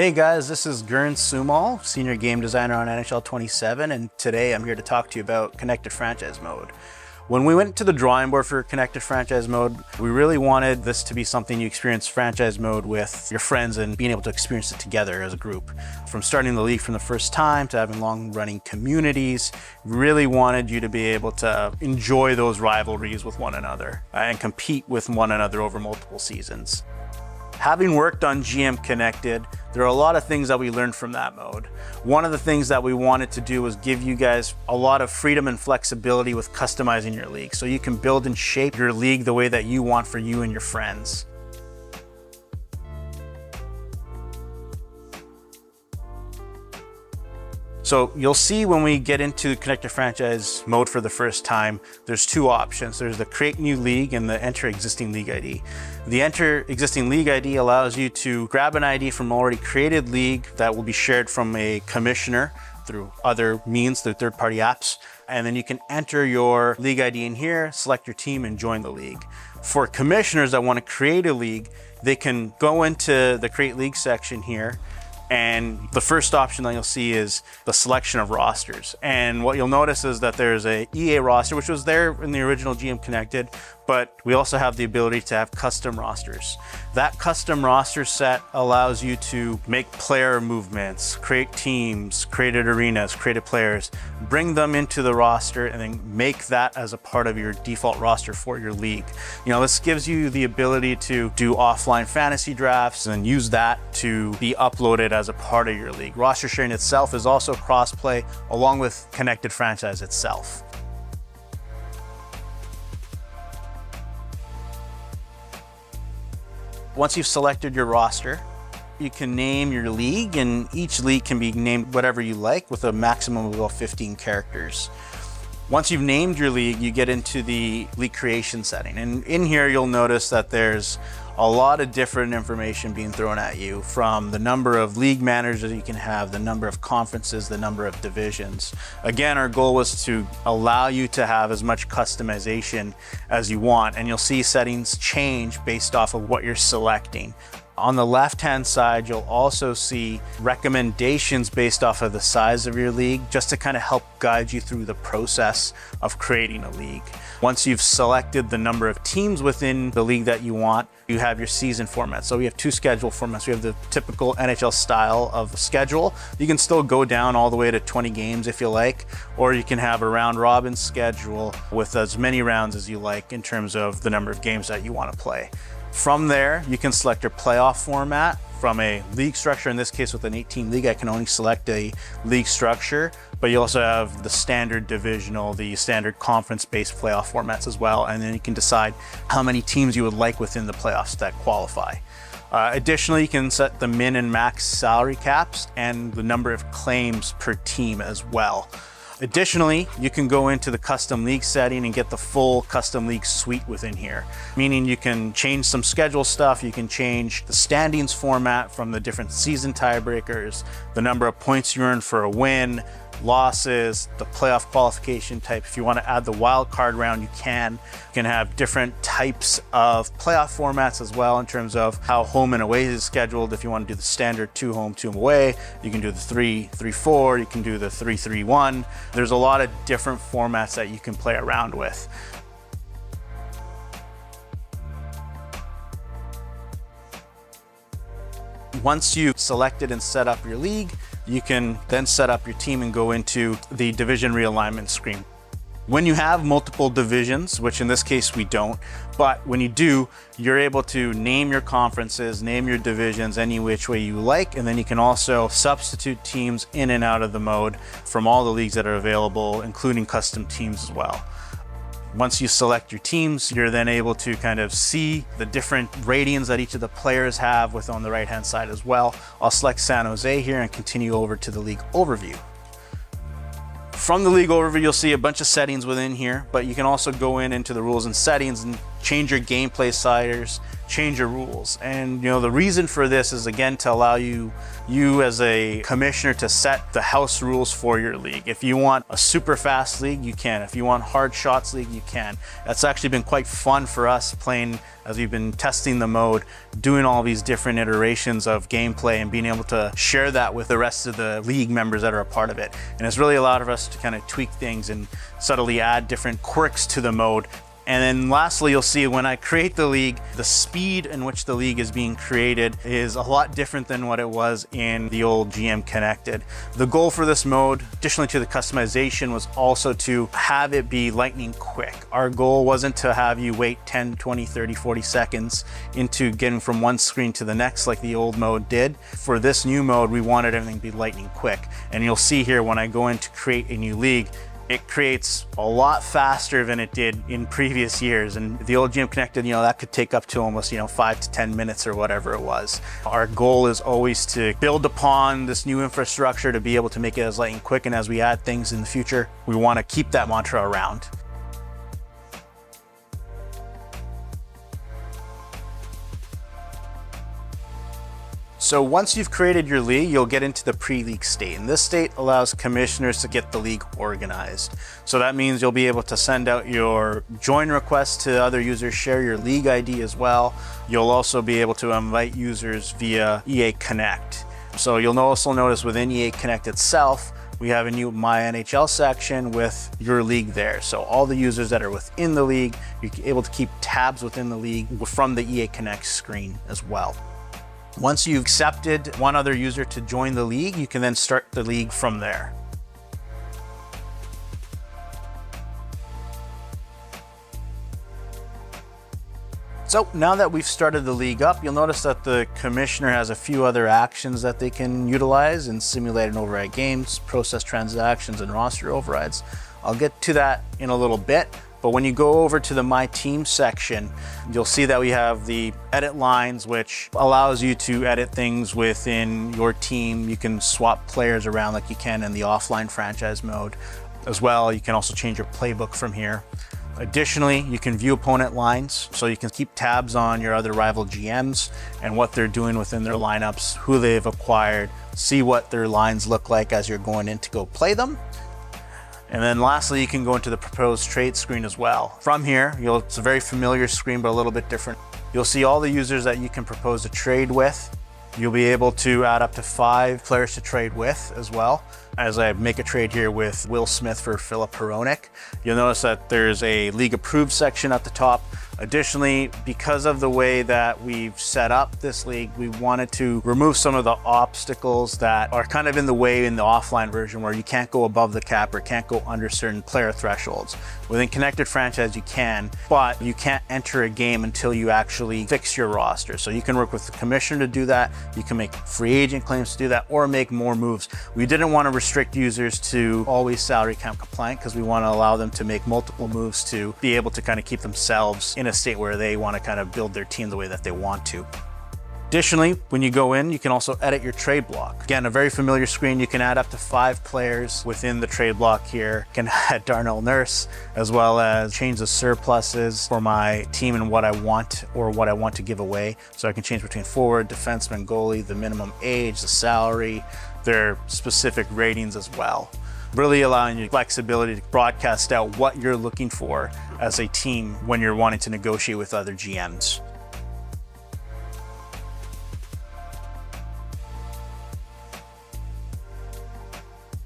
Hey guys, this is Gern Sumal, Senior Game Designer on NHL 27, and today I'm here to talk to you about Connected Franchise Mode. When we went to the drawing board for Connected Franchise Mode, we really wanted this to be something you experience franchise mode with your friends and being able to experience it together as a group. From starting the league from the first time to having long-running communities, really wanted you to be able to enjoy those rivalries with one another and compete with one another over multiple seasons. Having worked on GM Connected, there are a lot of things that we learned from that mode. One of the things that we wanted to do was give you guys a lot of freedom and flexibility with customizing your league, so you can build and shape your league the way that you want for you and your friends. So you'll see when we get into Connected Franchise Mode for the first time, there's two options. There's the Create New League and the Enter Existing League ID. The Enter Existing League ID allows you to grab an ID from an already created league that will be shared from a commissioner through other means, through third-party apps. And then you can enter your league ID in here, select your team, and join the league. For commissioners that want to create a league, they can go into the Create League section here, and the first option that you'll see is the selection of rosters. And what you'll notice is that there's a EA roster, which was there in the original GM Connected, but we also have the ability to have custom rosters. That custom roster set allows you to make player movements, create teams, created arenas, created players, bring them into the roster, and then make that as a part of your default roster for your league. You know, this gives you the ability to do offline fantasy drafts and use that to be uploaded as a part of your league. Roster sharing itself is also cross-play along with Connected Franchise itself. Once you've selected your roster, you can name your league, and each league can be named whatever you like with a maximum of about 15 characters. Once you've named your league, you get into the league creation setting. And in here, you'll notice that there's a lot of different information being thrown at you, from the number of league managers you can have, the number of conferences, the number of divisions. Again, our goal was to allow you to have as much customization as you want, and you'll see settings change based off of what you're selecting. On the left-hand side, you'll also see recommendations based off of the size of your league, just to kind of help guide you through the process of creating a league. Once you've selected the number of teams within the league that you want, you have your season format. So we have two schedule formats. We have the typical NHL style of schedule. You can still go down all the way to 20 games if you like, or you can have a round robin schedule with as many rounds as you like in terms of the number of games that you want to play. From there, you can select your playoff format. From a league structure, in this case with an 18 league, I can only select a league structure, but you also have the standard divisional, the standard conference-based playoff formats as well, and then you can decide how many teams you would like within the playoffs that qualify. Additionally, you can set the min and max salary caps and the number of claims per team as well. Additionally, you can go into the custom league setting and get the full custom league suite within here, meaning you can change some schedule stuff, you can change the standings format from the different season tiebreakers, the number of points you earn for a win, losses, the playoff qualification type. If you want to add the wild card round, you can. You can have different types of playoff formats as well in terms of how home and away is scheduled. If you want to do the standard 2 home, 2 away, you can do the 3-3-4, you can do the 3-3-1. There's a lot of different formats that you can play around with. Once you've selected and set up your league, you can then set up your team and go into the division realignment screen. When you have multiple divisions, which in this case we don't, but when you do, you're able to name your conferences, name your divisions any which way you like, and then you can also substitute teams in and out of the mode from all the leagues that are available, including custom teams as well. Once you select your teams, you're then able to kind of see the different ratings that each of the players have with on the right-hand side as well. I'll select San Jose here and continue over to the league overview. From the league overview, you'll see a bunch of settings within here, but you can also go into the rules and settings and change your gameplay sliders, change your rules. And the reason for this is, again, to allow you as a commissioner to set the house rules for your league. If you want a super fast league, you can. If you want hard shots league, you can. That's actually been quite fun for us playing as we've been testing the mode, doing all these different iterations of gameplay and being able to share that with the rest of the league members that are a part of it. And it's really allowed us to kind of tweak things and subtly add different quirks to the mode. And then lastly, you'll see when I create the league, the speed in which the league is being created is a lot different than what it was in the old GM Connected. The goal for this mode, additionally to the customization, was also to have it be lightning quick. Our goal wasn't to have you wait 10, 20, 30, 40 seconds into getting from one screen to the next like the old mode did. For this new mode, we wanted everything to be lightning quick. And you'll see here when I go in to create a new league, it creates a lot faster than it did in previous years. And the old GM Connected, that could take up to almost, 5 to 10 minutes or whatever it was. Our goal is always to build upon this new infrastructure to be able to make it as lightning quick. And as we add things in the future, we want to keep that mantra around. So once you've created your league, you'll get into the pre-league state. And this state allows commissioners to get the league organized. So that means you'll be able to send out your join requests to other users, share your league ID as well. You'll also be able to invite users via EA Connect. So you'll also notice within EA Connect itself, we have a new My NHL section with your league there. So all the users that are within the league, you're able to keep tabs within the league from the EA Connect screen as well. Once you've accepted one other user to join the league, you can then start the league from there. So now that we've started the league up, you'll notice that the commissioner has a few other actions that they can utilize in simulate and override games, process transactions, and roster overrides. I'll get to that in a little bit. But when you go over to the My Team section, you'll see that we have the edit lines, which allows you to edit things within your team. You can swap players around like you can in the offline franchise mode. As well, you can also change your playbook from here. Additionally, you can view opponent lines, so you can keep tabs on your other rival GMs and what they're doing within their lineups, who they've acquired, see what their lines look like as you're going in to go play them. And then lastly, you can go into the proposed trade screen as well. From here, it's a very familiar screen, but a little bit different. You'll see all the users that you can propose a trade with. You'll be able to add up to 5 players to trade with as well. As I make a trade here with Will Smith for Philip Hronek, you'll notice that there's a league approved section at the top. Additionally, because of the way that we've set up this league, we wanted to remove some of the obstacles that are kind of in the way in the offline version where you can't go above the cap or can't go under certain player thresholds. Within Connected Franchise, you can, but you can't enter a game until you actually fix your roster. So you can work with the commissioner to do that. You can make free agent claims to do that or make more moves. We didn't want to restrict users to always salary cap compliant because we want to allow them to make multiple moves to be able to kind of keep themselves in a state where they want to kind of build their team the way that they want to. Additionally, when you go in, you can also edit your trade block. Again, a very familiar screen. You can add up to 5 players within the trade block here. You can add Darnell Nurse, as well as change the surpluses for my team and what I want or what I want to give away. So I can change between forward, defenseman, goalie, the minimum age, the salary, their specific ratings as well. Really allowing you flexibility to broadcast out what you're looking for as a team when you're wanting to negotiate with other GMs.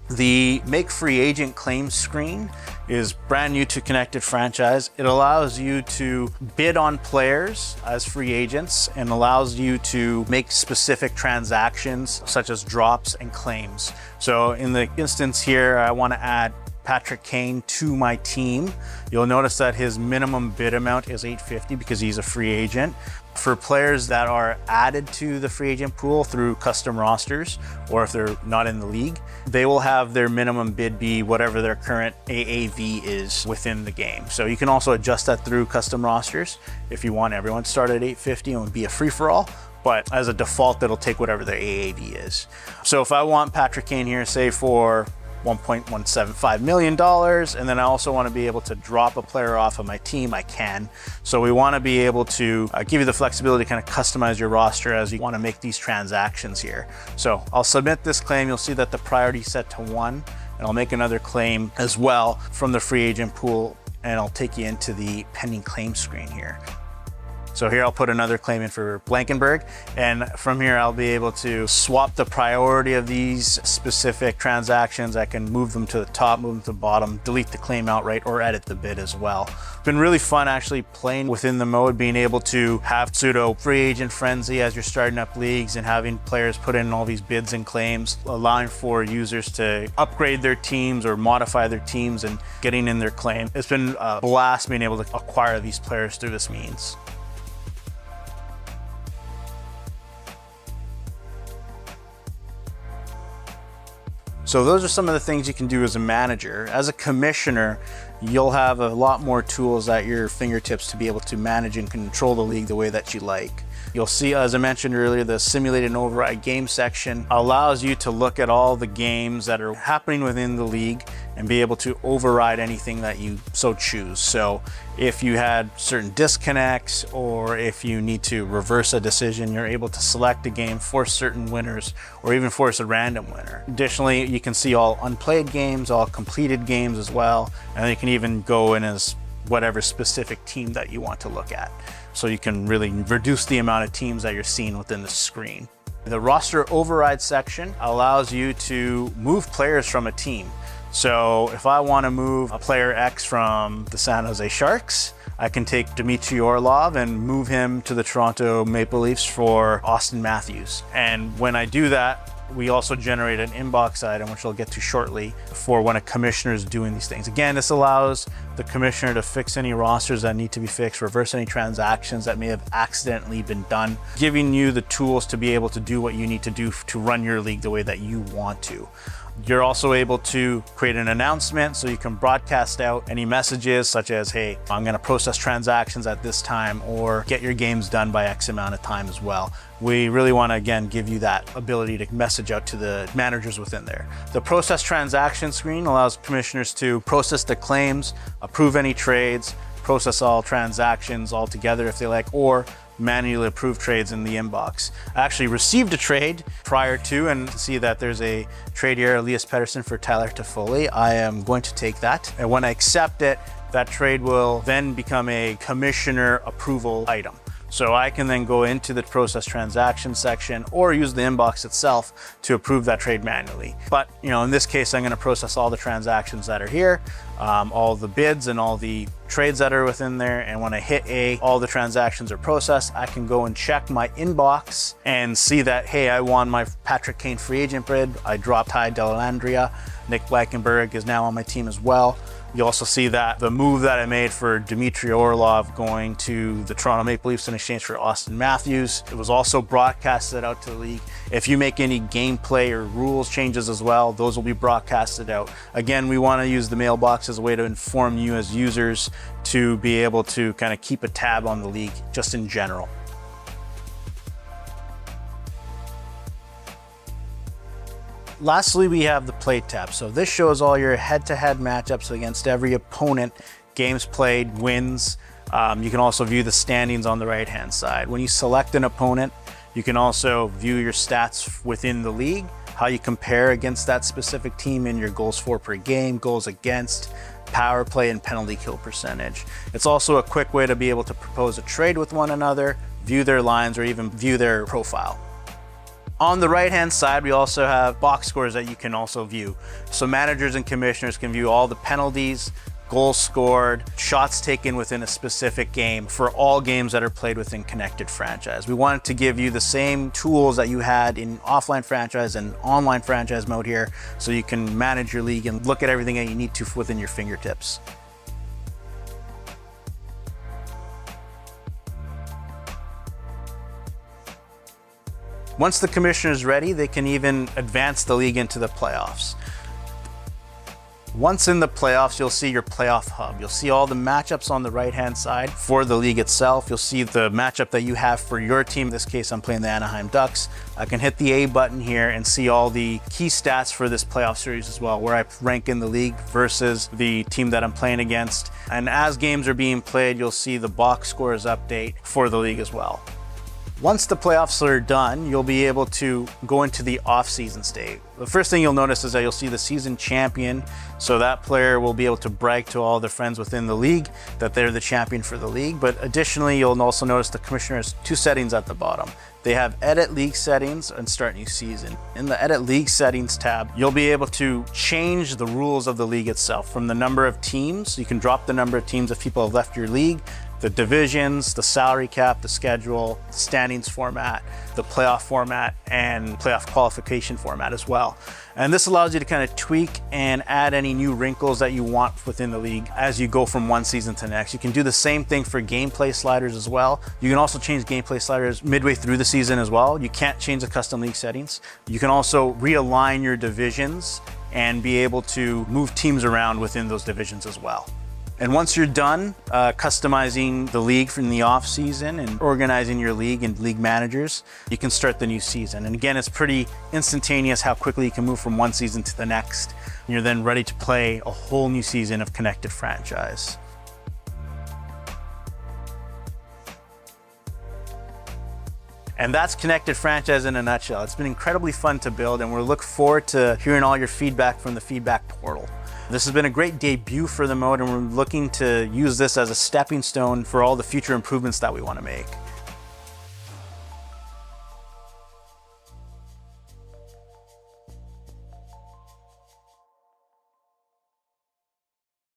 The Make Free Agent Claims screen is brand new to Connected Franchise. It allows you to bid on players as free agents and allows you to make specific transactions such as drops and claims. So in the instance here, I want to add Patrick Kane to my team. You'll notice that his minimum bid amount is $850 because he's a free agent. For players that are added to the free agent pool through custom rosters, or if they're not in the league, they will have their minimum bid be whatever their current AAV is within the game. So you can also adjust that through custom rosters if you want everyone to start at $850 and it would be a free-for-all. But as a default, it'll take whatever their AAV is. So if I want Patrick Kane here, say for $1.175 million. And then I also want to be able to drop a player off of my team. I can. So we want to be able to give you the flexibility to kind of customize your roster as you want to make these transactions here. So I'll submit this claim. You'll see that the priority is set to 1, and I'll make another claim as well from the free agent pool, and I'll take you into the pending claim screen here. So here I'll put another claim in for Blankenberg, and from here I'll be able to swap the priority of these specific transactions. I can move them to the top, move them to the bottom, delete the claim outright, or edit the bid as well. It's been really fun actually playing within the mode, being able to have pseudo free agent frenzy as you're starting up leagues and having players put in all these bids and claims, allowing for users to upgrade their teams or modify their teams and getting in their claim. It's been a blast being able to acquire these players through this means. So those are some of the things you can do as a manager. As a commissioner, you'll have a lot more tools at your fingertips to be able to manage and control the league the way that you like. You'll see, as I mentioned earlier, the simulated and override game section allows you to look at all the games that are happening within the league and be able to override anything that you so choose. So if you had certain disconnects, or if you need to reverse a decision, you're able to select a game, force certain winners, or even force a random winner. Additionally, you can see all unplayed games, all completed games as well, and you can even go in as whatever specific team that you want to look at. So you can really reduce the amount of teams that you're seeing within the screen. The roster override section allows you to move players from a team. So if I want to move a player X from the San Jose Sharks, I can take Dmitry Orlov and move him to the Toronto Maple Leafs for Austin Matthews. And when I do that, we also generate an inbox item, which I'll get to shortly, for when a commissioner is doing these things. Again, this allows the commissioner to fix any rosters that need to be fixed, reverse any transactions that may have accidentally been done, giving you the tools to be able to do what you need to do to run your league the way that you want to. You're also able to create an announcement, so you can broadcast out any messages such as, hey, I'm going to process transactions at this time, or get your games done by X amount of time as well. We really want to, again, give you that ability to message out to the managers within there. The process transaction screen allows commissioners to process the claims, approve any trades, process all transactions all together if they like, or manually approve trades in the inbox. I actually received a trade prior to, and see that there's a trade here, Elias Pettersson for Tyler Toffoli. I am going to take that, and when I accept it, that trade will then become a commissioner approval item. So I can then go into the process transaction section or use the inbox itself to approve that trade manually. But in this case, I'm going to process all the transactions that are here, all the bids and all the trades that are within there. And when I hit A, all the transactions are processed. I can go and check my inbox and see that, hey, I won my Patrick Kane free agent bid. I dropped Ty Dellandrea. Nick Blankenberg is now on my team as well. You also see that the move that I made for Dmitry Orlov going to the Toronto Maple Leafs in exchange for Austin Matthews, it was also broadcasted out to the league. If you make any gameplay or rules changes as well, those will be broadcasted out. Again, we want to use the mailbox as a way to inform you as users to be able to kind of keep a tab on the league just in general. Lastly, we have the play tab. So this shows all your head-to-head matchups against every opponent, games played, wins. You can also view the standings on the right-hand side. When you select an opponent, you can also view your stats within the league, how you compare against that specific team in your goals for per game, goals against, power play, and penalty kill percentage. It's also a quick way to be able to propose a trade with one another, view their lines, or even view their profile. On the right-hand side, we also have box scores that you can also view. So managers and commissioners can view all the penalties, goals scored, shots taken within a specific game for all games that are played within Connected Franchise. We wanted to give you the same tools that you had in offline franchise and online franchise mode here, so you can manage your league and look at everything that you need to within your fingertips. Once the commissioner is ready, they can even advance the league into the playoffs. Once in the playoffs, you'll see your playoff hub. You'll see all the matchups on the right-hand side for the league itself. You'll see the matchup that you have for your team. In this case, I'm playing the Anaheim Ducks. I can hit the A button here and see all the key stats for this playoff series as well, where I rank in the league versus the team that I'm playing against. And as games are being played, you'll see the box scores update for the league as well. Once the playoffs are done, you'll be able to go into the off-season state. The first thing you'll notice is that you'll see the season champion. So that player will be able to brag to all their friends within the league that they're the champion for the league. But additionally, you'll also notice the commissioner has two settings at the bottom. They have edit league settings and start new season. In the edit league settings tab, you'll be able to change the rules of the league itself. From the number of teams, you can drop the number of teams if people have left your league, the divisions, the salary cap, the schedule, the standings format, the playoff format, and playoff qualification format as well. And this allows you to kind of tweak and add any new wrinkles that you want within the league as you go from one season to the next. You can do the same thing for gameplay sliders as well. You can also change gameplay sliders midway through the season as well. You can't change the custom league settings. You can also realign your divisions and be able to move teams around within those divisions as well. And once you're done customizing the league from the off season and organizing your league and league managers, you can start the new season. And again, it's pretty instantaneous how quickly you can move from one season to the next. And you're then ready to play a whole new season of Connected Franchise. And that's Connected Franchise in a nutshell. It's been incredibly fun to build, and we look forward to hearing all your feedback from the feedback portal. This has been a great debut for the mode, and we're looking to use this as a stepping stone for all the future improvements that we want to make.